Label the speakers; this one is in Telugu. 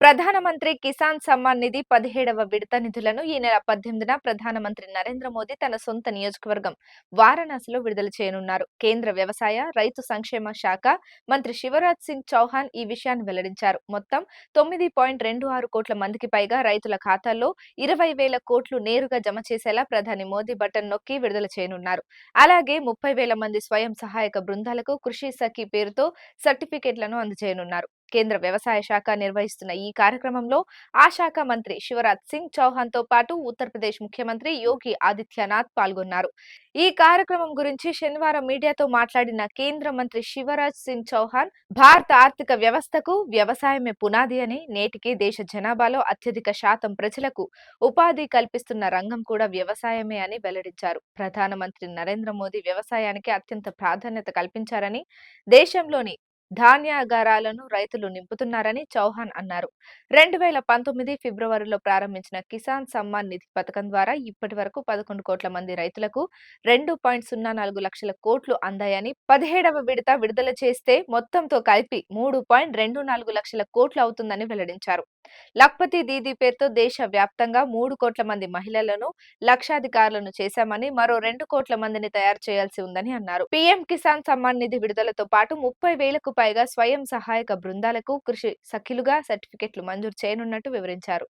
Speaker 1: ప్రధానమంత్రి కిసాన్ సమ్మాన్ నిధి 17వ విడత నిధులను ఈ నెల 18న ప్రధానమంత్రి నరేంద్ర మోదీ తన సొంత నియోజకవర్గం వారణాసిలో విడుదల చేయనున్నారు. కేంద్ర వ్యవసాయ, రైతు సంక్షేమ శాఖ మంత్రి శివరాజ్ సింగ్ చౌహాన్ ఈ విషయాన్ని వెల్లడించారు. మొత్తం 9.26 కోట్ల మందికి పైగా రైతుల ఖాతాల్లో 20,000 కోట్లు నేరుగా జమ చేసేలా ప్రధాని మోదీ బటన్ నొక్కి విడుదల చేయనున్నారు. అలాగే 30,000 మంది స్వయం సహాయక బృందాలకు కృషి సఖి పేరుతో సర్టిఫికెట్లను అందజేయనున్నారు. కేంద్ర వ్యవసాయ శాఖ నిర్వహిస్తున్న ఈ కార్యక్రమంలో ఆ శాఖ మంత్రి శివరాజ్ సింగ్ చౌహాన్ తో పాటు ఉత్తరప్రదేశ్ ముఖ్యమంత్రి యోగి ఆదిత్యనాథ్ పాల్గొన్నారు. ఈ కార్యక్రమం గురించి శనివారం మీడియాతో మాట్లాడిన కేంద్ర మంత్రి శివరాజ్ సింగ్ చౌహాన్, భారత ఆర్థిక వ్యవస్థకు వ్యవసాయమే పునాది అని, నేటికి దేశ జనాభాలో అత్యధిక శాతం ప్రజలకు ఉపాధి కల్పిస్తున్న రంగం కూడా వ్యవసాయమే అని వెల్లడించారు. ప్రధానమంత్రి నరేంద్ర మోదీ వ్యవసాయానికి అత్యంత ప్రాధాన్యత కల్పించారని, దేశంలోని ధాన్యాగారాలను రైతులు నింపుతున్నారని చౌహాన్ అన్నారు. 2019 ఫిబ్రవరిలో ప్రారంభించిన కిసాన్ సమ్మాన్ నిధి పథకం ద్వారా ఇప్పటి వరకు 11 కోట్ల మంది రైతులకు 2.04 లక్షల కోట్లు అందాయని, 17వ విడత విడుదల చేస్తే మొత్తంతో కలిపి 3.24 లక్షల కోట్లు అవుతుందని వెల్లడించారు. లఖ్పతి దీదీ పేరుతో దేశ వ్యాప్తంగా 3 కోట్ల మంది మహిళలను లక్షాధికారులను చేశామని, మరో 2 కోట్ల మందిని తయారు చేయాల్సి ఉందని అన్నారు. పీఎం కిసాన్ సమ్మాన్ నిధి విడుదలతో పాటు 30,000కు పైగా స్వయం సహాయక బృందాలకు కృషి సఖిలుగా సర్టిఫికెట్లు మంజూరు చేయనున్నట్టు వివరించారు.